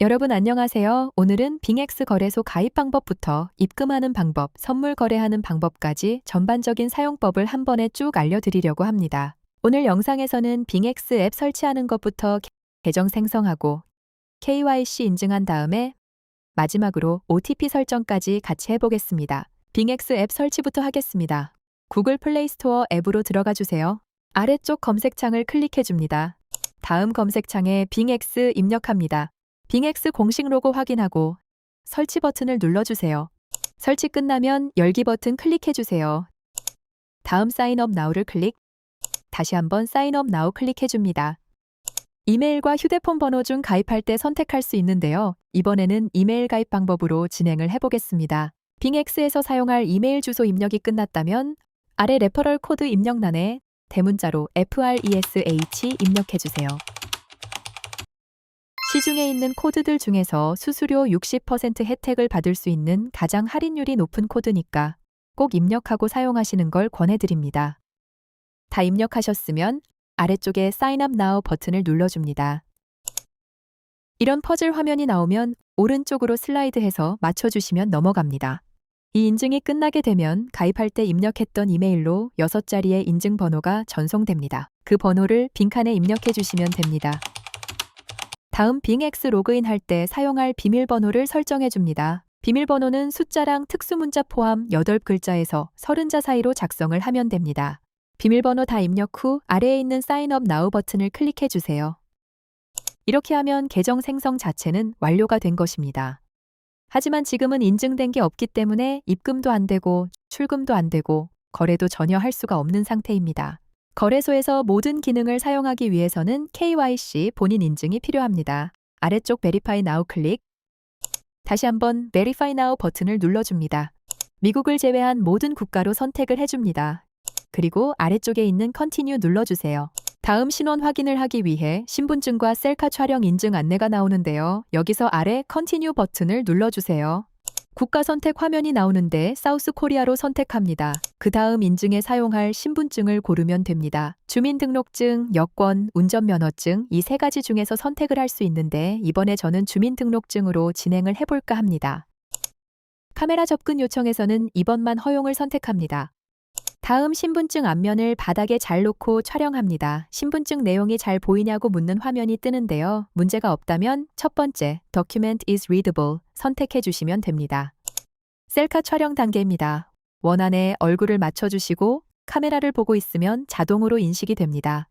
여러분 안녕하세요. 오늘은 빙엑스 거래소 가입 방법부터 입금하는 방법, 선물 거래하는 방법까지 전반적인 사용법을 한 번에 쭉 알려드리려고 합니다. 오늘 영상에서는 빙엑스 앱 설치하는 것부터 계정 생성하고 KYC 인증한 다음에 마지막으로 OTP 설정까지 같이 해보겠습니다. 빙엑스 앱 설치부터 하겠습니다. 구글 플레이 스토어 앱으로 들어가 주세요. 아래쪽 검색창을 클릭해 줍니다. 다음 검색창에 빙엑스 입력합니다. 빙엑스 공식 로고 확인하고 설치 버튼을 눌러주세요. 설치 끝나면 열기 버튼 클릭해주세요. 다음 사인업 나우를 클릭, 다시 한번 사인업 나우 클릭해줍니다. 이메일과 휴대폰 번호 중 가입할 때 선택할 수 있는데요. 이번에는 이메일 가입 방법으로 진행을 해보겠습니다. 빙엑스에서 사용할 이메일 주소 입력이 끝났다면 아래 레퍼럴 코드 입력란에 대문자로 FRESH 입력해주세요. 시중에 있는 코드들 중에서 수수료 60% 혜택을 받을 수 있는 가장 할인율이 높은 코드니까 꼭 입력하고 사용하시는 걸 권해드립니다. 다 입력하셨으면 아래쪽에 Sign Up Now 버튼을 눌러줍니다. 이런 퍼즐 화면이 나오면 오른쪽으로 슬라이드해서 맞춰주시면 넘어갑니다. 이 인증이 끝나게 되면 가입할 때 입력했던 이메일로 6자리의 인증번호가 전송됩니다. 그 번호를 빈칸에 입력해 주시면 됩니다. 다음 빙엑스 로그인 할 때 사용할 비밀번호를 설정해 줍니다. 비밀번호는 숫자랑 특수문자 포함 8글자에서 30자 사이로 작성을 하면 됩니다. 비밀번호 다 입력 후 아래에 있는 Sign Up Now 버튼을 클릭해 주세요. 이렇게 하면 계정 생성 자체는 완료가 된 것입니다. 하지만 지금은 인증된 게 없기 때문에 입금도 안 되고 출금도 안 되고 거래도 전혀 할 수가 없는 상태입니다. 거래소에서 모든 기능을 사용하기 위해서는 KYC 본인 인증이 필요합니다. 아래쪽 Verify Now 클릭, 다시 한번 Verify Now 버튼을 눌러줍니다. 미국을 제외한 모든 국가로 선택을 해줍니다. 그리고 아래쪽에 있는 Continue 눌러주세요. 다음 신원 확인을 하기 위해 신분증과 셀카 촬영 인증 안내가 나오는데요. 여기서 아래 Continue 버튼을 눌러주세요. 국가 선택 화면이 나오는데 사우스 코리아로 선택합니다. 그 다음 인증에 사용할 신분증을 고르면 됩니다. 주민등록증, 여권, 운전면허증 이 3가지 중에서 선택을 할 수 있는데 이번에 저는 주민등록증으로 진행을 해볼까 합니다. 카메라 접근 요청에서는 2번만 허용을 선택합니다. 다음 신분증 앞면을 바닥에 잘 놓고 촬영합니다. 신분증 내용이 잘 보이냐고 묻는 화면이 뜨는데요. 문제가 없다면 첫 번째, Document is readable 선택해 주시면 됩니다. 셀카 촬영 단계입니다. 원안에 얼굴을 맞춰주시고 카메라를 보고 있으면 자동으로 인식이 됩니다.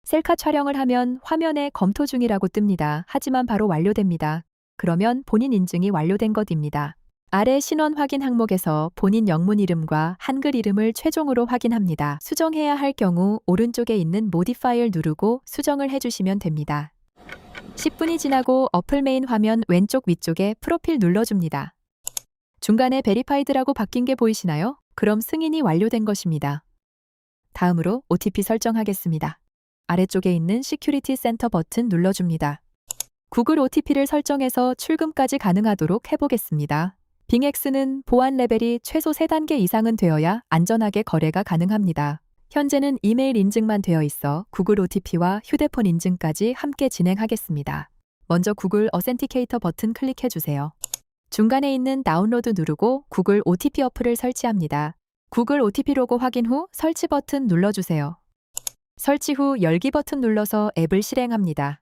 셀카 촬영을 하면 화면에 검토 중이라고 뜹니다. 하지만 바로 완료됩니다. 그러면 본인 인증이 완료된 것입니다. 아래 신원 확인 항목에서 본인 영문 이름과 한글 이름을 최종으로 확인합니다. 수정해야 할 경우 오른쪽에 있는 Modify를 누르고 수정을 해주시면 됩니다. 10분이 지나고 어플 메인 화면 왼쪽 위쪽에 프로필 눌러줍니다. 중간에 Verified라고 바뀐 게 보이시나요? 그럼 승인이 완료된 것입니다. 다음으로 OTP 설정하겠습니다. 아래쪽에 있는 Security Center 버튼 눌러줍니다. 구글 OTP를 설정해서 출금까지 가능하도록 해보겠습니다. 빙엑스는 보안 레벨이 최소 3단계 이상은 되어야 안전하게 거래가 가능합니다. 현재는 이메일 인증만 되어 있어 구글 OTP와 휴대폰 인증까지 함께 진행하겠습니다. 먼저 구글 어센티케이터 버튼 클릭해 주세요. 중간에 있는 다운로드 누르고 구글 OTP 어플을 설치합니다. 구글 OTP 로고 확인 후 설치 버튼 눌러주세요. 설치 후 열기 버튼 눌러서 앱을 실행합니다.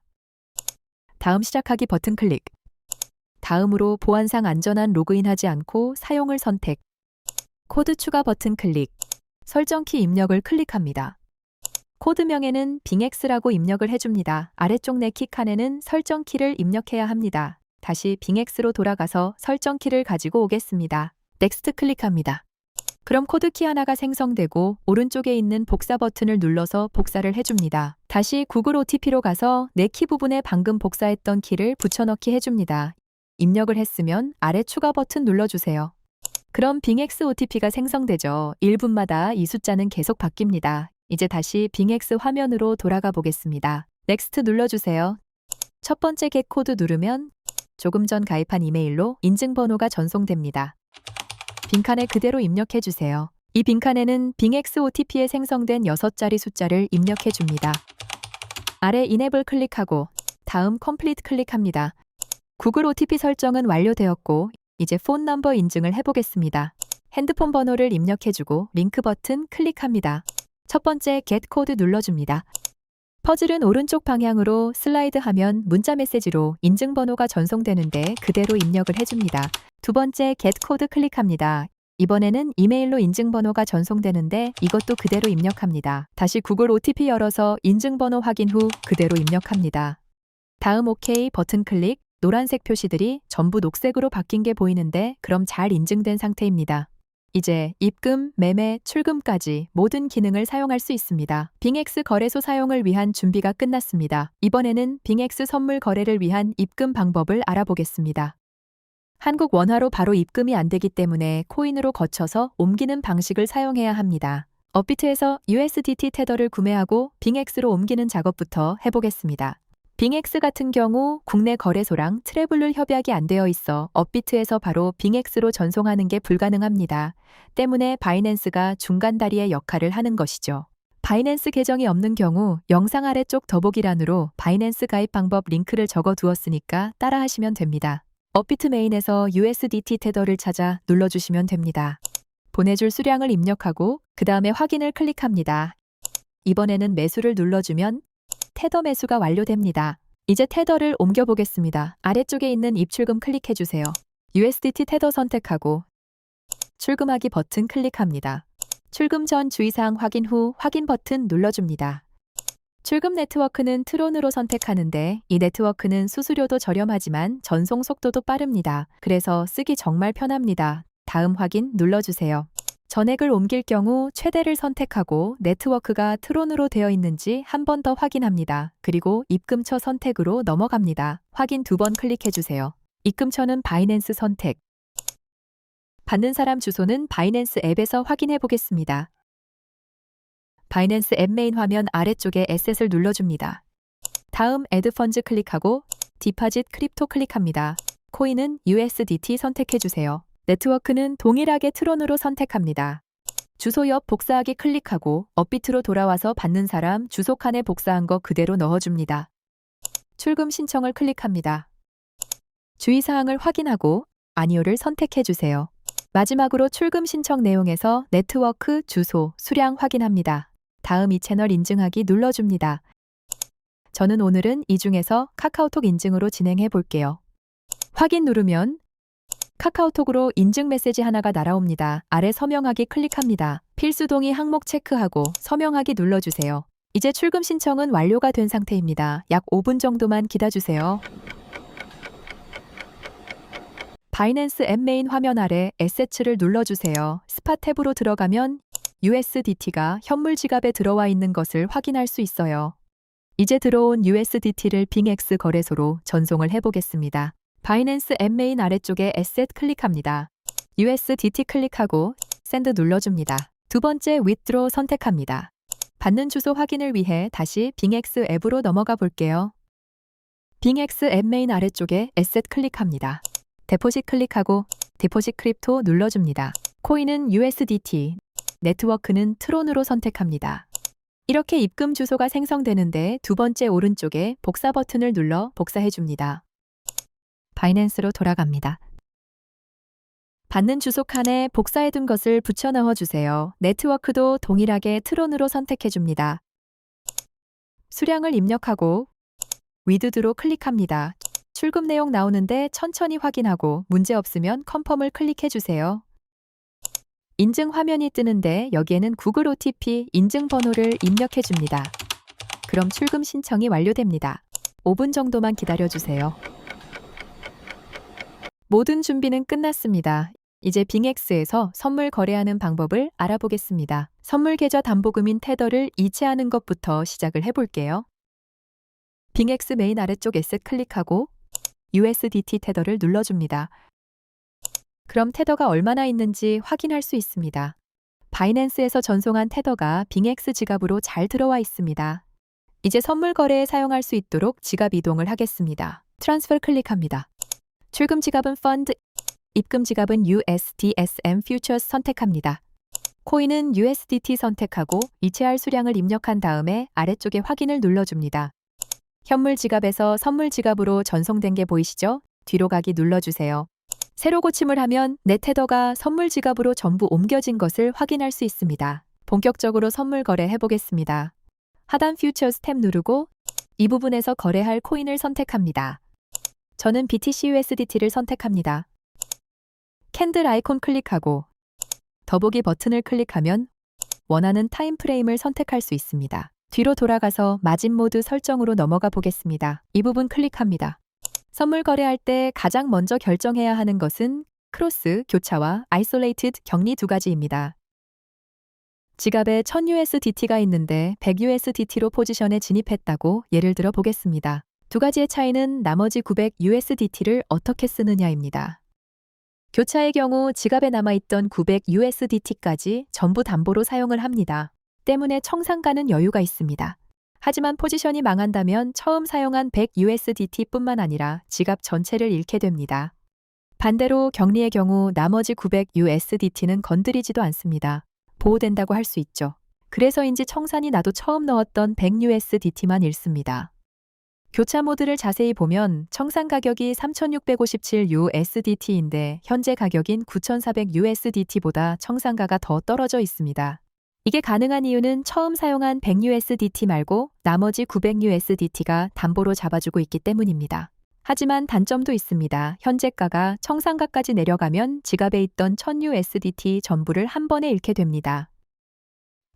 다음 시작하기 버튼 클릭. 다음으로 보안상 안전한 로그인하지 않고 사용을 선택. 코드 추가 버튼 클릭. 설정키 입력을 클릭합니다. 코드명에는 빙엑스라고 입력을 해줍니다. 아래쪽 네키 칸에는 설정키를 입력해야 합니다. 다시 빙엑스로 돌아가서 설정키를 가지고 오겠습니다. 넥스트 클릭합니다. 그럼 코드키 하나가 생성되고 오른쪽에 있는 복사 버튼을 눌러서 복사를 해줍니다. 다시 구글 OTP로 가서 네키 부분에 방금 복사했던 키를 붙여넣기 해줍니다. 입력을 했으면 아래 추가 버튼 눌러주세요. 그럼 빙엑스 OTP가 생성되죠. 1분마다 이 숫자는 계속 바뀝니다. 이제 다시 빙엑스 화면으로 돌아가 보겠습니다. 넥스트 눌러주세요. 첫 번째 겟 코드 누르면 조금 전 가입한 이메일로 인증번호가 전송됩니다. 빈칸에 그대로 입력해 주세요. 이 빈칸에는 빙엑스 OTP에 생성된 6자리 숫자를 입력해 줍니다. 아래 이네블 클릭하고 다음 컴플리트 클릭합니다. 구글 OTP 설정은 완료되었고 이제 폰 넘버 인증을 해보겠습니다. 핸드폰 번호를 입력해주고 링크 버튼 클릭합니다. 첫 번째 Get 코드 눌러줍니다. 퍼즐은 오른쪽 방향으로 슬라이드하면 문자 메시지로 인증번호가 전송되는데 그대로 입력을 해줍니다. 두 번째 Get 코드 클릭합니다. 이번에는 이메일로 인증번호가 전송되는데 이것도 그대로 입력합니다. 다시 구글 OTP 열어서 인증번호 확인 후 그대로 입력합니다. 다음 OK 버튼 클릭, 노란색 표시들이 전부 녹색으로 바뀐 게 보이는데 그럼 잘 인증된 상태입니다. 이제 입금, 매매, 출금까지 모든 기능을 사용할 수 있습니다. 빙엑스 거래소 사용을 위한 준비가 끝났습니다. 이번에는 빙엑스 선물 거래를 위한 입금 방법을 알아보겠습니다. 한국 원화로 바로 입금이 안 되기 때문에 코인으로 거쳐서 옮기는 방식을 사용해야 합니다. 업비트에서 USDT 테더를 구매하고 빙엑스로 옮기는 작업부터 해보겠습니다. 빙엑스 같은 경우 국내 거래소랑 트래블룰 협약이 안 되어 있어 업비트에서 바로 빙엑스로 전송하는 게 불가능합니다. 때문에 바이낸스가 중간 다리의 역할을 하는 것이죠. 바이낸스 계정이 없는 경우 영상 아래쪽 더보기란으로 바이낸스 가입 방법 링크를 적어 두었으니까 따라하시면 됩니다. 업비트 메인에서 USDT 테더를 찾아 눌러주시면 됩니다. 보내줄 수량을 입력하고 그 다음에 확인을 클릭합니다. 이번에는 매수를 눌러주면 테더 매수가 완료됩니다. 이제 테더를 옮겨보겠습니다. 아래쪽에 있는 입출금 클릭해주세요. USDT 테더 선택하고 출금하기 버튼 클릭합니다. 출금 전 주의사항 확인 후 확인 버튼 눌러줍니다. 출금 네트워크는 트론으로 선택하는데 이 네트워크는 수수료도 저렴하지만 전송 속도도 빠릅니다. 그래서 쓰기 정말 편합니다. 다음 확인 눌러주세요. 전액을 옮길 경우 최대를 선택하고 네트워크가 트론으로 되어 있는지 한 번 더 확인합니다. 그리고 입금처 선택으로 넘어갑니다. 확인 2번 클릭해주세요. 입금처는 바이낸스 선택. 받는 사람 주소는 바이낸스 앱에서 확인해 보겠습니다. 바이낸스 앱 메인 화면 아래쪽에 에셋을 눌러줍니다. 다음 애드 펀즈 클릭하고 디파짓 크립토 클릭합니다. 코인은 USDT 선택해주세요. 네트워크는 동일하게 트론으로 선택합니다. 주소 옆 복사하기 클릭하고 업비트로 돌아와서 받는 사람 주소 칸에 복사한 거 그대로 넣어줍니다. 출금 신청을 클릭합니다. 주의사항을 확인하고 아니오를 선택해주세요. 마지막으로 출금 신청 내용에서 네트워크, 주소, 수량 확인합니다. 다음 이 채널 인증하기 눌러줍니다. 저는 오늘은 이 중에서 카카오톡 인증으로 진행해 볼게요. 확인 누르면 카카오톡으로 인증 메시지 하나가 날아옵니다. 아래 서명하기 클릭합니다. 필수 동의 항목 체크하고 서명하기 눌러주세요. 이제 출금 신청은 완료가 된 상태입니다. 약 5분 정도만 기다려주세요. 바이낸스 앱 메인 화면 아래 에셋을 눌러주세요. 스팟 탭으로 들어가면 USDT가 현물 지갑에 들어와 있는 것을 확인할 수 있어요. 이제 들어온 USDT를 빙엑스 거래소로 전송을 해보겠습니다. 바이낸스 앱 메인 아래쪽에 에셋 클릭합니다. USDT 클릭하고 샌드 눌러줍니다. 두 번째 withdraw 선택합니다. 받는 주소 확인을 위해 다시 빙엑스 앱으로 넘어가 볼게요. 빙엑스 앱 메인 아래쪽에 에셋 클릭합니다. 데포짓 클릭하고 데포짓 크립토 눌러줍니다. 코인은 USDT, 네트워크는 트론으로 선택합니다. 이렇게 입금 주소가 생성되는데 두 번째 오른쪽에 복사 버튼을 눌러 복사해줍니다. 바이낸스로 돌아갑니다. 받는 주소 칸에 복사해둔 것을 붙여 넣어주세요. 네트워크도 동일하게 트론으로 선택해줍니다. 수량을 입력하고 위드드로 클릭합니다. 출금 내용 나오는데 천천히 확인하고 문제 없으면 컨펌을 클릭해주세요. 인증 화면이 뜨는데 여기에는 구글 OTP 인증 번호를 입력해줍니다. 그럼 출금 신청이 완료됩니다. 5분 정도만 기다려주세요. 모든 준비는 끝났습니다. 이제 빙엑스에서 선물 거래하는 방법을 알아보겠습니다. 선물 계좌 담보금인 테더를 이체하는 것부터 시작을 해볼게요. 빙엑스 메인 아래쪽 에셋 클릭하고 USDT 테더를 눌러줍니다. 그럼 테더가 얼마나 있는지 확인할 수 있습니다. 바이낸스에서 전송한 테더가 빙엑스 지갑으로 잘 들어와 있습니다. 이제 선물 거래에 사용할 수 있도록 지갑 이동을 하겠습니다. 트랜스퍼 클릭합니다. 출금 지갑은 펀드, 입금 지갑은 USDSM 퓨처스 선택합니다. 코인은 USDT 선택하고 이체할 수량을 입력한 다음에 아래쪽에 확인을 눌러줍니다. 현물 지갑에서 선물 지갑으로 전송된 게 보이시죠? 뒤로 가기 눌러주세요. 새로 고침을 하면 내 테더가 선물 지갑으로 전부 옮겨진 것을 확인할 수 있습니다. 본격적으로 선물 거래해 보겠습니다. 하단 퓨처스 탭 누르고 이 부분에서 거래할 코인을 선택합니다. 저는 BTC/USDT를 선택합니다. 캔들 아이콘 클릭하고 더보기 버튼을 클릭하면 원하는 타임 프레임을 선택할 수 있습니다. 뒤로 돌아가서 마진 모드 설정으로 넘어가 보겠습니다. 이 부분 클릭합니다. 선물 거래할 때 가장 먼저 결정해야 하는 것은 크로스, 교차와 아이솔레이티드 격리 두 가지입니다. 지갑에 1000USDT가 있는데 100USDT로 포지션에 진입했다고 예를 들어 보겠습니다. 두 가지의 차이는 나머지 900USDT를 어떻게 쓰느냐입니다. 교차의 경우 지갑에 남아있던 900USDT까지 전부 담보로 사용을 합니다. 때문에 청산가는 여유가 있습니다. 하지만 포지션이 망한다면 처음 사용한 100USDT뿐만 아니라 지갑 전체를 잃게 됩니다. 반대로 격리의 경우 나머지 900USDT는 건드리지도 않습니다. 보호된다고 할 수 있죠. 그래서인지 청산이 나도 처음 넣었던 100USDT만 잃습니다. 교차 모드를 자세히 보면 청산 가격이 3,657USDT인데 현재 가격인 9,400USDT보다 청산가가 더 떨어져 있습니다. 이게 가능한 이유는 처음 사용한 100USDT 말고 나머지 900USDT가 담보로 잡아주고 있기 때문입니다. 하지만 단점도 있습니다. 현재가가 청산가까지 내려가면 지갑에 있던 1000USDT 전부를 한 번에 잃게 됩니다.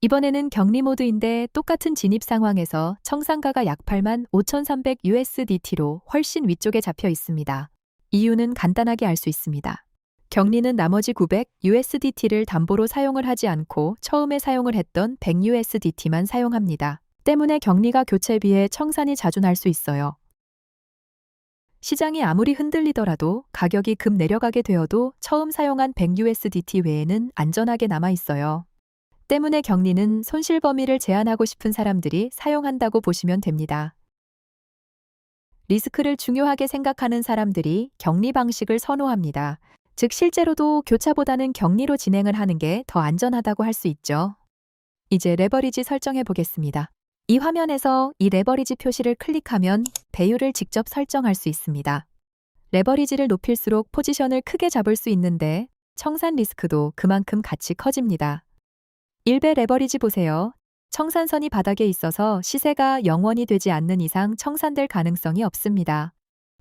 이번에는 격리 모드인데 똑같은 진입 상황에서 청산가가 약 85,300USDT로 훨씬 위쪽에 잡혀 있습니다. 이유는 간단하게 알 수 있습니다. 격리는 나머지 900USDT를 담보로 사용을 하지 않고 처음에 사용을 했던 100USDT만 사용합니다. 때문에 격리가 교체에 비해 청산이 자주 날 수 있어요. 시장이 아무리 흔들리더라도 가격이 급 내려가게 되어도 처음 사용한 100USDT 외에는 안전하게 남아 있어요. 때문에 격리는 손실 범위를 제한하고 싶은 사람들이 사용한다고 보시면 됩니다. 리스크를 중요하게 생각하는 사람들이 격리 방식을 선호합니다. 즉 실제로도 교차보다는 격리로 진행을 하는 게 더 안전하다고 할 수 있죠. 이제 레버리지 설정해 보겠습니다. 이 화면에서 이 레버리지 표시를 클릭하면 배율을 직접 설정할 수 있습니다. 레버리지를 높일수록 포지션을 크게 잡을 수 있는데 청산 리스크도 그만큼 같이 커집니다. 1배 레버리지 보세요. 청산선이 바닥에 있어서 시세가 영원이 되지 않는 이상 청산될 가능성이 없습니다.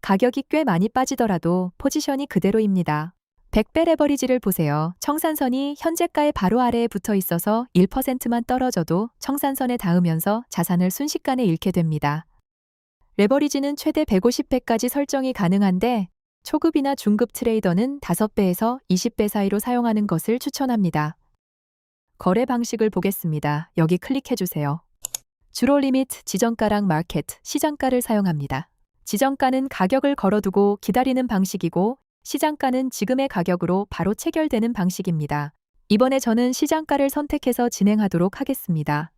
가격이 꽤 많이 빠지더라도 포지션이 그대로입니다. 100배 레버리지를 보세요. 청산선이 현재가의 바로 아래에 붙어 있어서 1%만 떨어져도 청산선에 닿으면서 자산을 순식간에 잃게 됩니다. 레버리지는 최대 150배까지 설정이 가능한데 초급이나 중급 트레이더는 5배에서 20배 사이로 사용하는 것을 추천합니다. 거래 방식을 보겠습니다. 여기 클릭해주세요. 주로 리미트, 지정가랑 마켓, 시장가를 사용합니다. 지정가는 가격을 걸어두고 기다리는 방식이고 시장가는 지금의 가격으로 바로 체결되는 방식입니다. 이번에 저는 시장가를 선택해서 진행하도록 하겠습니다.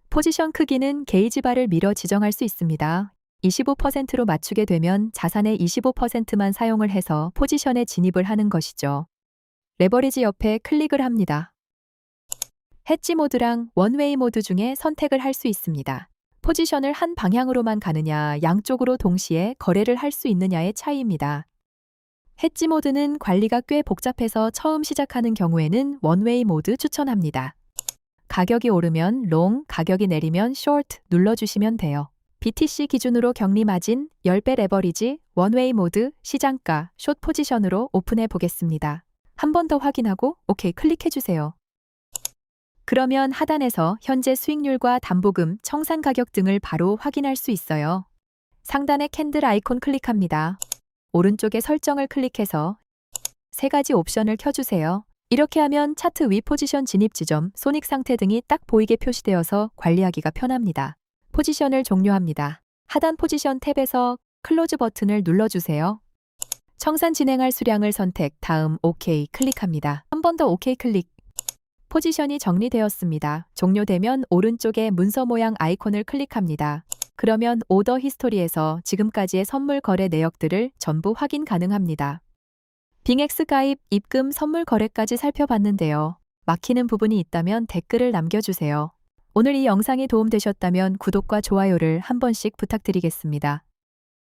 포지션 크기는 게이지 바를 밀어 지정할 수 있습니다. 25%로 맞추게 되면 자산의 25%만 사용을 해서 포지션에 진입을 하는 것이죠. 레버리지 옆에 클릭을 합니다. 해지 모드랑 원웨이 모드 중에 선택을 할 수 있습니다. 포지션을 한 방향으로만 가느냐, 양쪽으로 동시에 거래를 할 수 있느냐의 차이입니다. 해지 모드는 관리가 꽤 복잡해서 처음 시작하는 경우에는 원웨이 모드 추천합니다. 가격이 오르면 롱, 가격이 내리면 숏 눌러주시면 돼요. BTC 기준으로 격리 마진, 10배 레버리지, 원웨이 모드, 시장가, 숏 포지션으로 오픈해 보겠습니다. 한 번 더 확인하고 OK 클릭해주세요. 그러면 하단에서 현재 수익률과 담보금, 청산 가격 등을 바로 확인할 수 있어요. 상단의 캔들 아이콘 클릭합니다. 오른쪽에 설정을 클릭해서 세 가지 옵션을 켜주세요. 이렇게 하면 차트 위 포지션 진입 지점, 손익 상태 등이 딱 보이게 표시되어서 관리하기가 편합니다. 포지션을 종료합니다. 하단 포지션 탭에서 클로즈 버튼을 눌러주세요. 청산 진행할 수량을 선택, 다음 OK 클릭합니다. 한 번 더 OK 클릭. 포지션이 정리되었습니다. 종료되면 오른쪽에 문서 모양 아이콘을 클릭합니다. 그러면 오더 히스토리에서 지금까지의 선물 거래 내역들을 전부 확인 가능합니다. 빙엑스 가입, 입금, 선물 거래까지 살펴봤는데요. 막히는 부분이 있다면 댓글을 남겨주세요. 오늘 이 영상이 도움되셨다면 구독과 좋아요를 한 번씩 부탁드리겠습니다.